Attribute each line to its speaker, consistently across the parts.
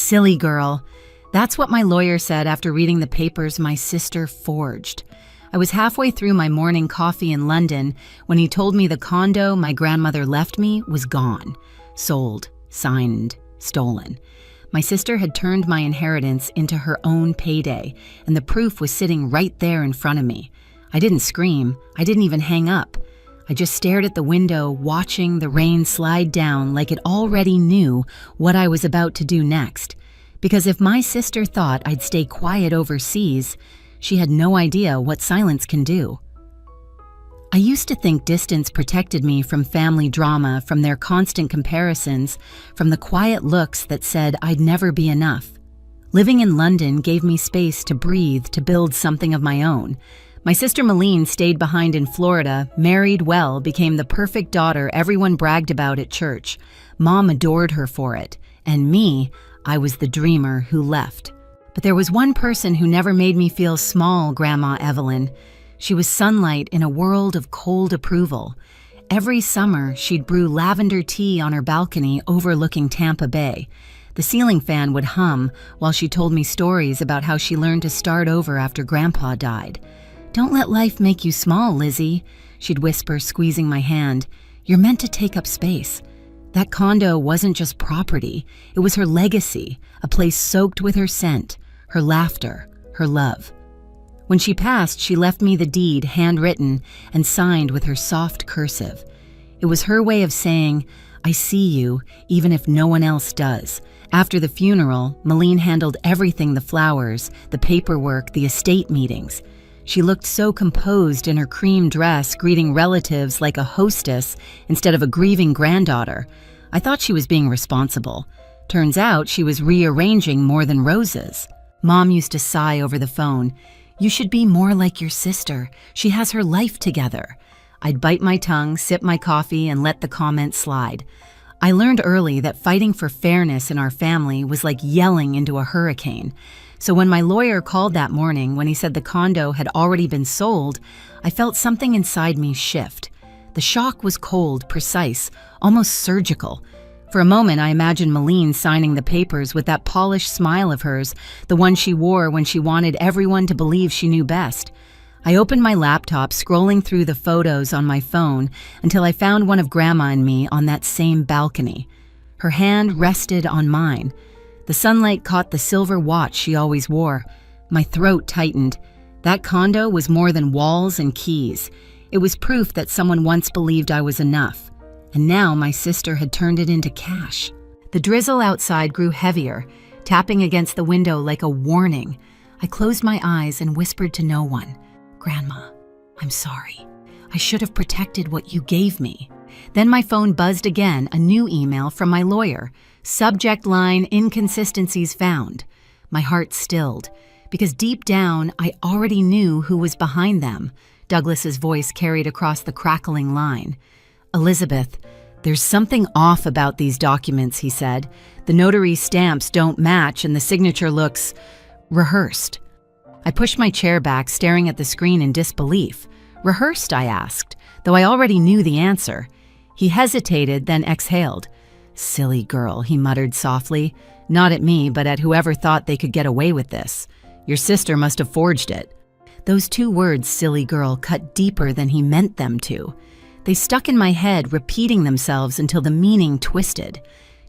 Speaker 1: Silly girl. That's what my lawyer said after reading the papers my sister forged. I was halfway through my morning coffee in London when he told me the condo my grandmother left me was gone. Sold, signed, stolen. My sister had turned my inheritance into her own payday, and the proof was sitting right there in front of me. I didn't scream. I didn't even hang up. I just stared at the window, watching the rain slide down like it already knew what I was about to do next. Because if my sister thought I'd stay quiet overseas, she had no idea what silence can do. I used to think distance protected me from family drama, from their constant comparisons, from the quiet looks that said I'd never be enough. Living in London gave me space to breathe, to build something of my own. My sister Malene stayed behind in Florida, married well, became the perfect daughter everyone bragged about at church. Mom adored her for it. And me, I was the dreamer who left. But there was one person who never made me feel small, Grandma Evelyn. She was sunlight in a world of cold approval. Every summer, she'd brew lavender tea on her balcony overlooking Tampa Bay. The ceiling fan would hum while she told me stories about how she learned to start over after Grandpa died. "Don't let life make you small, Lizzie," she'd whisper, squeezing my hand. "You're meant to take up space." That condo wasn't just property. It was her legacy, a place soaked with her scent, her laughter, her love. When she passed, she left me the deed, handwritten and signed with her soft cursive. It was her way of saying, "I see you, even if no one else does." After the funeral, Malene handled everything: the flowers, the paperwork, the estate meetings. She looked so composed in her cream dress, greeting relatives like a hostess instead of a grieving granddaughter. I thought she was being responsible. Turns out she was rearranging more than roses. Mom used to sigh over the phone. "You should be more like your sister. She has her life together." I'd bite my tongue, sip my coffee, and let the comment slide. I learned early that fighting for fairness in our family was like yelling into a hurricane. So when my lawyer called that morning, when he said the condo had already been sold, I felt something inside me shift. The shock was cold, precise, almost surgical. For a moment, I imagined Malene signing the papers with that polished smile of hers, the one she wore when she wanted everyone to believe she knew best. I opened my laptop, scrolling through the photos on my phone until I found one of Grandma and me on that same balcony. Her hand rested on mine. The sunlight caught the silver watch she always wore. My throat tightened. That condo was more than walls and keys. It was proof that someone once believed I was enough. And now my sister had turned it into cash. The drizzle outside grew heavier, tapping against the window like a warning. I closed my eyes and whispered to no one, "Grandma, I'm sorry. I should have protected what you gave me." Then my phone buzzed again, a new email from my lawyer. Subject line, "Inconsistencies found." My heart stilled, because deep down I already knew who was behind them. Douglas's voice carried across the crackling line. "Elizabeth, there's something off about these documents," he said. "The notary stamps don't match and the signature looks rehearsed." I pushed my chair back, staring at the screen in disbelief. "Rehearsed?" I asked, though I already knew the answer. He hesitated, then exhaled. "Silly girl," he muttered softly, not at me, but at whoever thought they could get away with this. "Your sister must have forged it." Those two words, "silly girl," cut deeper than he meant them to. They stuck in my head, repeating themselves until the meaning twisted.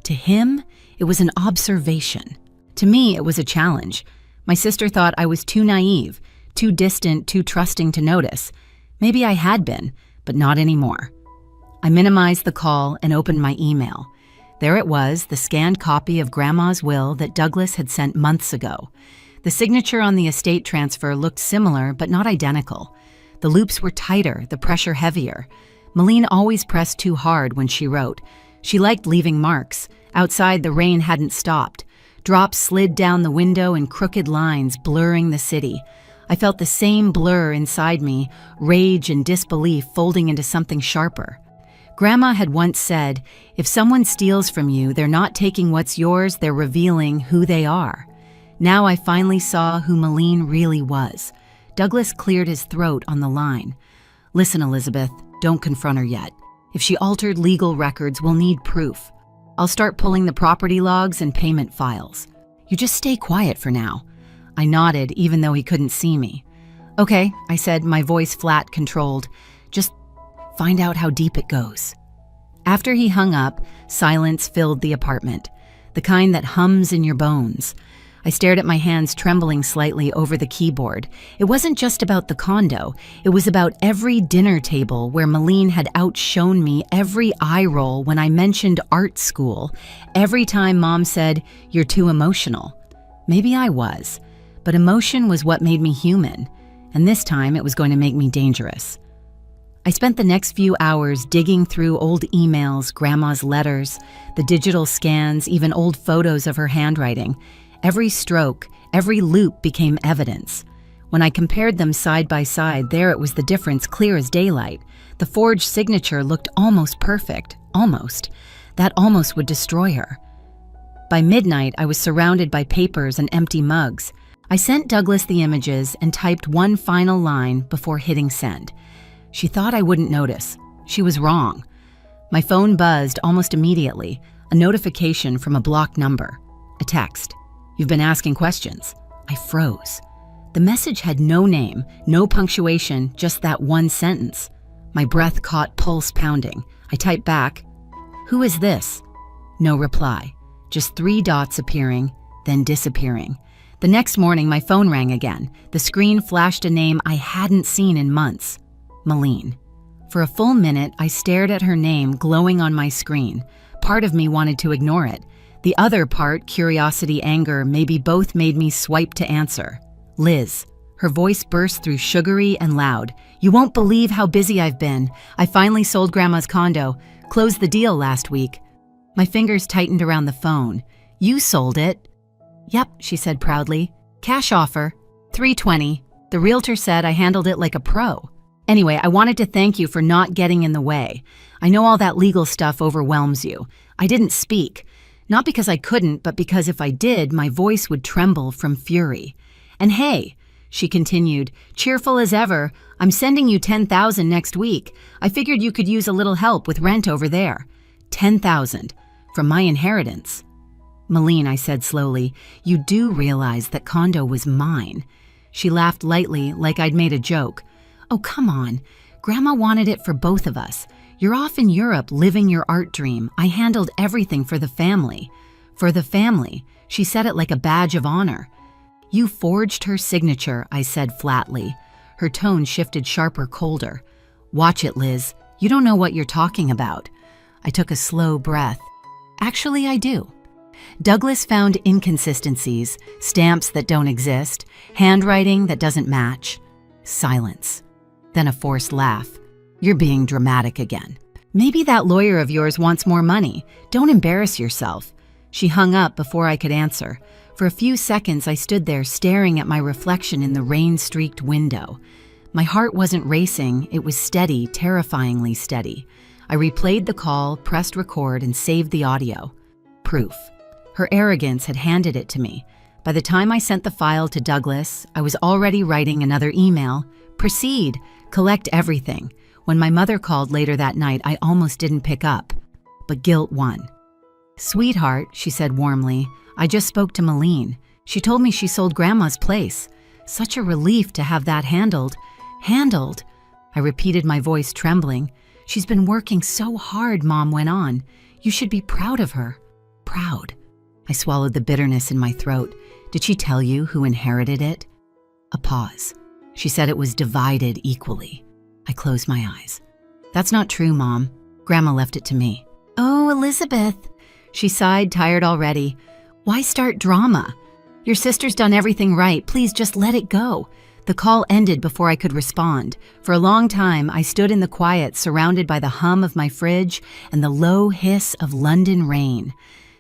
Speaker 1: To him, it was an observation. To me, it was a challenge. My sister thought I was too naive, too distant, too trusting to notice. Maybe I had been, but not anymore. I minimized the call and opened my email. There it was, the scanned copy of Grandma's will that Douglas had sent months ago. The signature on the estate transfer looked similar, but not identical. The loops were tighter, the pressure heavier. Malene always pressed too hard when she wrote. She liked leaving marks. Outside, the rain hadn't stopped. Drops slid down the window in crooked lines, blurring the city. I felt the same blur inside me, rage and disbelief folding into something sharper. Grandma had once said, "If someone steals from you, they're not taking what's yours, they're revealing who they are." Now I finally saw who Malene really was. Douglas cleared his throat on the line. "Listen, Elizabeth, don't confront her yet. If she altered legal records, we'll need proof. I'll start pulling the property logs and payment files." You just stay quiet for now." I nodded, even though he couldn't see me. "Okay," I said, my voice flat, controlled. "Just find out how deep it goes." After he hung up, silence filled the apartment, the kind that hums in your bones. I stared at my hands trembling slightly over the keyboard. It wasn't just about the condo. It was about every dinner table where Malene had outshone me, every eye roll when I mentioned art school, every time Mom said, "You're too emotional." Maybe I was, but emotion was what made me human, and this time it was going to make me dangerous. I spent the next few hours digging through old emails, Grandma's letters, the digital scans, even old photos of her handwriting. Every stroke, every loop became evidence. When I compared them side by side, there it was, the difference clear as daylight. The forged signature looked almost perfect. Almost. That almost would destroy her. By midnight, I was surrounded by papers and empty mugs. I sent Douglas the images and typed one final line before hitting send. She thought I wouldn't notice. She was wrong. My phone buzzed almost immediately, a notification from a blocked number. A text. "You've been asking questions." I froze. The message had no name, no punctuation, just that one sentence. My breath caught, pulse pounding. I typed back, "Who is this?" No reply. Just 3 dots appearing, then disappearing. The next morning, my phone rang again. The screen flashed a name I hadn't seen in months. Malene. For a full minute, I stared at her name glowing on my screen. Part of me wanted to ignore it. The other part, curiosity, anger, maybe both, made me swipe to answer. "Liz." Her voice burst through sugary and loud. "You won't believe how busy I've been. I finally sold Grandma's condo. Closed the deal last week." My fingers tightened around the phone. "You sold it?" "Yep," she said proudly. "Cash offer. $320. The realtor said I handled it like a pro. Anyway, I wanted to thank you for not getting in the way. I know all that legal stuff overwhelms you. I didn't speak. Not because I couldn't, but because if I did, my voice would tremble from fury. And hey," she continued, cheerful as ever, "I'm sending you $10,000 next week. I figured you could use a little help with rent over there." $10,000 from my inheritance. "Malene," I said slowly, "you do realize that condo was mine." She laughed lightly, like I'd made a joke. "Oh, come on. Grandma wanted it for both of us. You're off in Europe living your art dream. I handled everything for the family." "For the family." She said it like a badge of honor. "You forged her signature," I said flatly. Her tone shifted sharper, colder. "Watch it, Liz. You don't know what you're talking about." I took a slow breath. "Actually, I do." Douglas found inconsistencies, stamps that don't exist, handwriting that doesn't match. Silence. Then a forced laugh. "You're being dramatic again. Maybe that lawyer of yours wants more money. Don't embarrass yourself." She hung up before I could answer. For a few seconds, I stood there staring at my reflection in the rain-streaked window. My heart wasn't racing, it was steady, terrifyingly steady. I replayed the call, pressed record, and saved the audio. Proof. Her arrogance had handed it to me. By the time I sent the file to Douglas, I was already writing another email. Proceed. Collect everything. When my mother called later that night, I almost didn't pick up. But guilt won. "Sweetheart," she said warmly, "I just spoke to Malene. She told me she sold Grandma's place. Such a relief to have that handled." "Handled?" I repeated, my voice trembling. "She's been working so hard," Mom went on. "You should be proud of her." Proud. I swallowed the bitterness in my throat. "Did she tell you who inherited it?" A pause. "She said it was divided equally." I closed my eyes. "That's not true, Mom. Grandma left it to me." "Oh, Elizabeth." She sighed, tired already. "Why start drama? Your sister's done everything right. Please just let it go." The call ended before I could respond. For a long time, I stood in the quiet, surrounded by the hum of my fridge and the low hiss of London rain.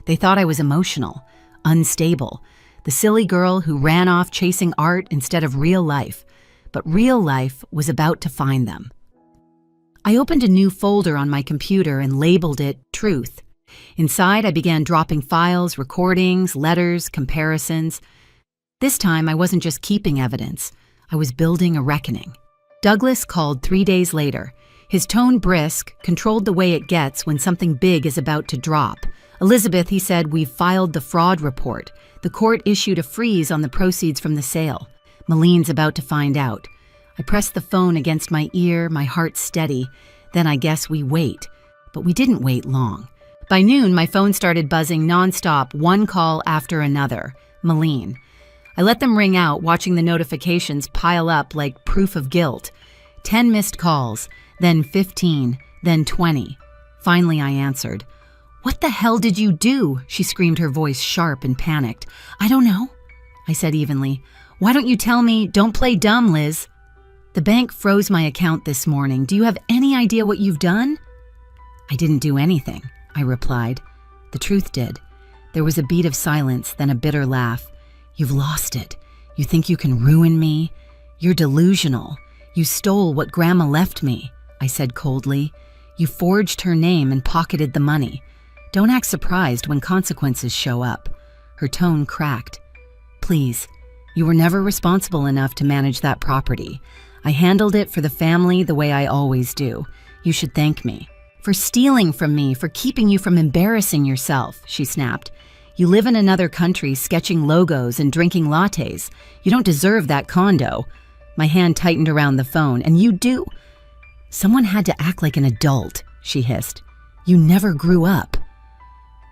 Speaker 1: They thought I was emotional, unstable, the silly girl who ran off chasing art instead of real life. But real life was about to find them. I opened a new folder on my computer and labeled it Truth. Inside, I began dropping files, recordings, letters, comparisons. This time, I wasn't just keeping evidence. I was building a reckoning. Douglas called 3 days later. His tone brisk, controlled the way it gets when something big is about to drop. "Elizabeth," he said, "we've filed the fraud report. The court issued a freeze on the proceeds from the sale. Maline's about to find out." I pressed the phone against my ear, my heart steady. Then I guess we wait. But we didn't wait long. By noon, my phone started buzzing nonstop, one call after another. Maline. I let them ring out, watching the notifications pile up like proof of guilt. 10 missed calls, then 15, then 20. Finally, I answered. "What the hell did you do?" she screamed, her voice sharp and panicked. "I don't know," I said evenly. "Why don't you tell me? Don't play dumb, Liz." "The bank froze my account this morning. Do you have any idea what you've done?" "I didn't do anything," I replied. The truth did. There was a beat of silence, then a bitter laugh. "You've lost it. You think you can ruin me? You're delusional. You stole what Grandma left me," I said coldly. "You forged her name and pocketed the money. Don't act surprised when consequences show up." Her tone cracked. "Please, you were never responsible enough to manage that property. I handled it for the family the way I always do. You should thank me." "For stealing from me, for keeping you from embarrassing yourself," she snapped. "You live in another country sketching logos and drinking lattes. You don't deserve that condo." My hand tightened around the phone. "And you do." "Someone had to act like an adult," she hissed. "You never grew up."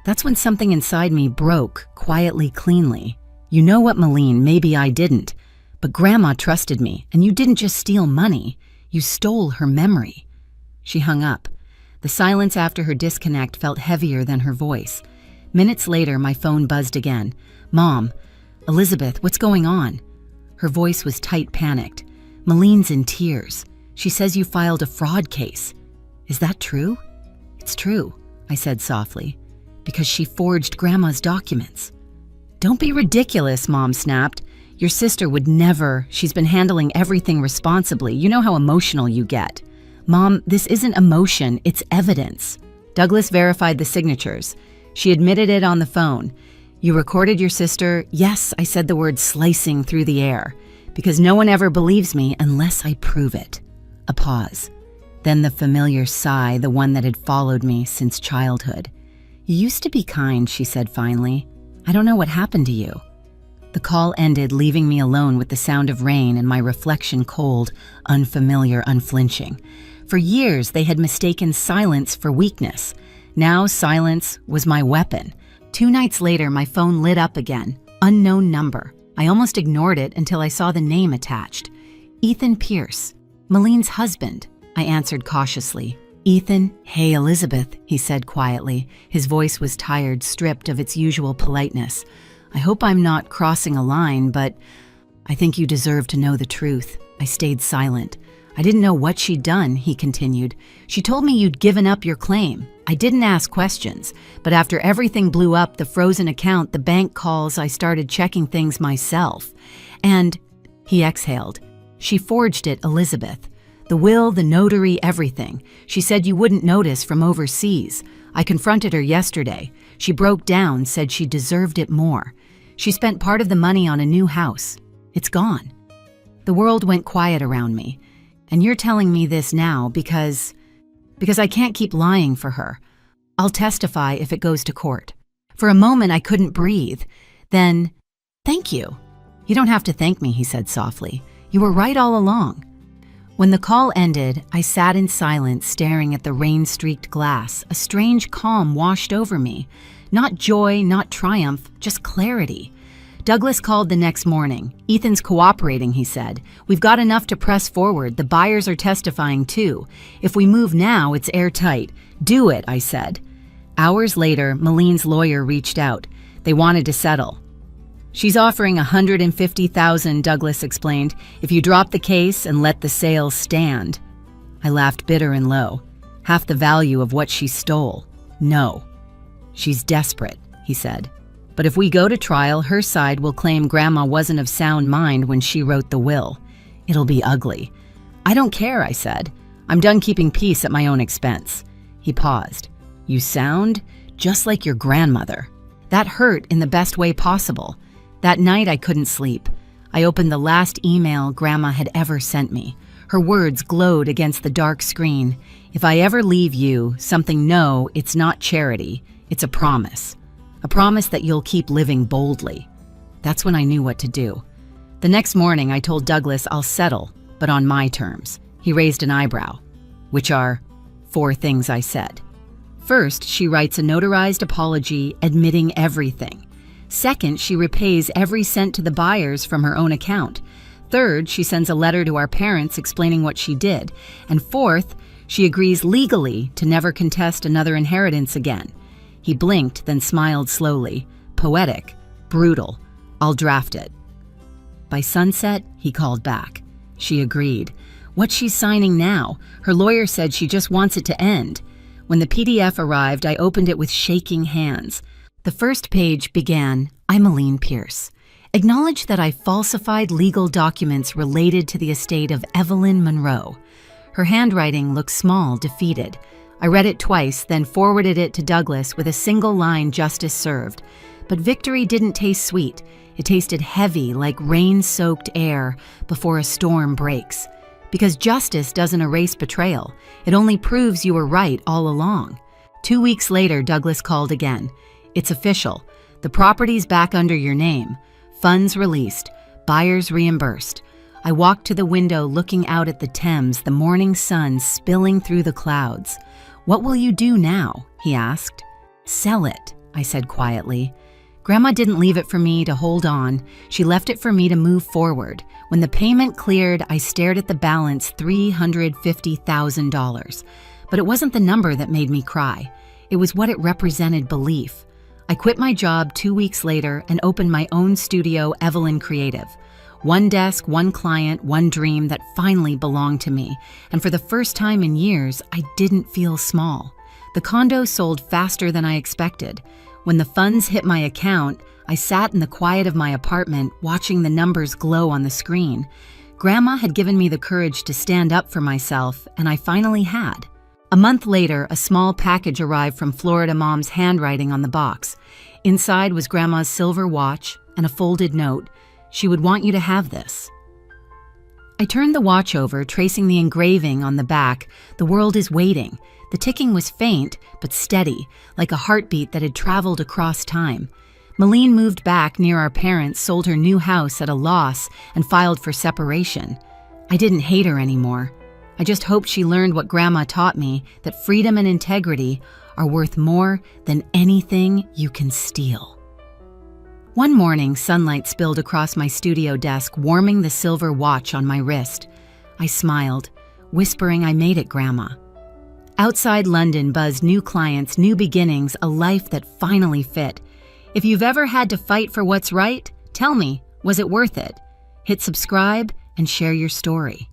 Speaker 1: That's when something inside me broke, quietly, cleanly. "You know what, Maline, maybe I didn't. But Grandma trusted me, and you didn't just steal money. You stole her memory." She hung up. The silence after her disconnect felt heavier than her voice. Minutes later, my phone buzzed again. "Mom, Elizabeth, what's going on?" Her voice was tight, panicked. "Maline's in tears. She says you filed a fraud case." "Is that true?" "It's true," I said softly, "because she forged Grandma's documents." "Don't be ridiculous," Mom snapped. "Your sister would never. She's been handling everything responsibly. You know how emotional you get." "Mom, this isn't emotion, it's evidence." Douglas verified the signatures. She admitted it on the phone. "You recorded your sister?" "Yes," I said the word slicing through the air. "Because no one ever believes me unless I prove it." A pause. Then the familiar sigh, the one that had followed me since childhood. "You used to be kind," she said finally. "I don't know what happened to you." The call ended, leaving me alone with the sound of rain and my reflection cold, unfamiliar, unflinching. For years, they had mistaken silence for weakness. Now silence was my weapon. 2 nights later, my phone lit up again. Unknown number. I almost ignored it until I saw the name attached. "Ethan Pierce, Maline's husband," I answered cautiously. "Ethan, hey Elizabeth," he said quietly. His voice was tired, stripped of its usual politeness. "I hope I'm not crossing a line, but I think you deserve to know the truth." I stayed silent. "I didn't know what she'd done," he continued. "She told me you'd given up your claim. I didn't ask questions, but after everything blew up, the frozen account, the bank calls, I started checking things myself. And," he exhaled, "she forged it, Elizabeth. The will, the notary, everything. She said you wouldn't notice from overseas. I confronted her yesterday. She broke down, said she deserved it more. She spent part of the money on a new house. It's gone." The world went quiet around me. "And you're telling me this now because I can't keep lying for her. I'll testify if it goes to court." For a moment, I couldn't breathe. Then, "Thank you." "You don't have to thank me," he said softly. "You were right all along." When the call ended, I sat in silence, staring at the rain-streaked glass. A strange calm washed over me. Not joy, not triumph, just clarity. Douglas called the next morning. "Ethan's cooperating," he said. "We've got enough to press forward. The buyers are testifying too. If we move now, it's airtight." "Do it," I said. Hours later, Maline's lawyer reached out. They wanted to settle. "She's offering $150,000, Douglas explained, "if you drop the case and let the sale stand." I laughed bitter and low. "Half the value of what she stole." "No." "She's desperate," he said. "But if we go to trial, her side will claim Grandma wasn't of sound mind when she wrote the will. It'll be ugly." "I don't care," I said. "I'm done keeping peace at my own expense." He paused. "You sound just like your grandmother." That hurt in the best way possible. That night I couldn't sleep. I opened the last email Grandma had ever sent me. Her words glowed against the dark screen. "If I ever leave you, something know it's not charity. It's a promise. A promise that you'll keep living boldly. That's when I knew what to do. The next morning, I told Douglas I'll settle, but on my terms. He raised an eyebrow. Which are 4 things I said. First, she writes a notarized apology admitting everything. Second, she repays every cent to the buyers from her own account. Third, she sends a letter to our parents explaining what she did. And fourth, she agrees legally to never contest another inheritance again. He blinked, then smiled slowly. Poetic, brutal. I'll draft it. By sunset, he called back. She agreed. What's she signing now? Her lawyer said she just wants it to end. When the PDF arrived, I opened it with shaking hands. The first page began, I'm Aline Pierce. Acknowledge that I falsified legal documents related to the estate of Evelyn Monroe. Her handwriting looked small, defeated. I read it twice, then forwarded it to Douglas with a single line, justice served. But victory didn't taste sweet. It tasted heavy, like rain-soaked air before a storm breaks. Because justice doesn't erase betrayal. It only proves you were right all along. 2 weeks later, Douglas called again. It's official. The property's back under your name. Funds released. Buyers reimbursed. I walked to the window looking out at the Thames, the morning sun spilling through the clouds. What will you do now? He asked. Sell it, I said quietly. Grandma didn't leave it for me to hold on. She left it for me to move forward. When the payment cleared, I stared at the balance, $350,000. But it wasn't the number that made me cry. It was what it represented belief. I quit my job 2 weeks later and opened my own studio, Evelyn Creative. 1 desk, 1 client, 1 dream that finally belonged to me. And for the first time in years, I didn't feel small. The condo sold faster than I expected. When the funds hit my account, I sat in the quiet of my apartment watching the numbers glow on the screen. Grandma had given me the courage to stand up for myself, and I finally had. A month later, a small package arrived from Florida Mom's handwriting on the box. Inside was Grandma's silver watch and a folded note. She would want you to have this. I turned the watch over, tracing the engraving on the back. The world is waiting. The ticking was faint, but steady, like a heartbeat that had traveled across time. Malene moved back near our parents, sold her new house at a loss, and filed for separation. I didn't hate her anymore. I just hoped she learned what Grandma taught me, that freedom and integrity are worth more than anything you can steal. One morning, sunlight spilled across my studio desk, warming the silver watch on my wrist. I smiled, whispering I made it, Grandma. Outside London buzzed new clients, new beginnings, a life that finally fit. If you've ever had to fight for what's right, tell me, was it worth it? Hit subscribe and share your story.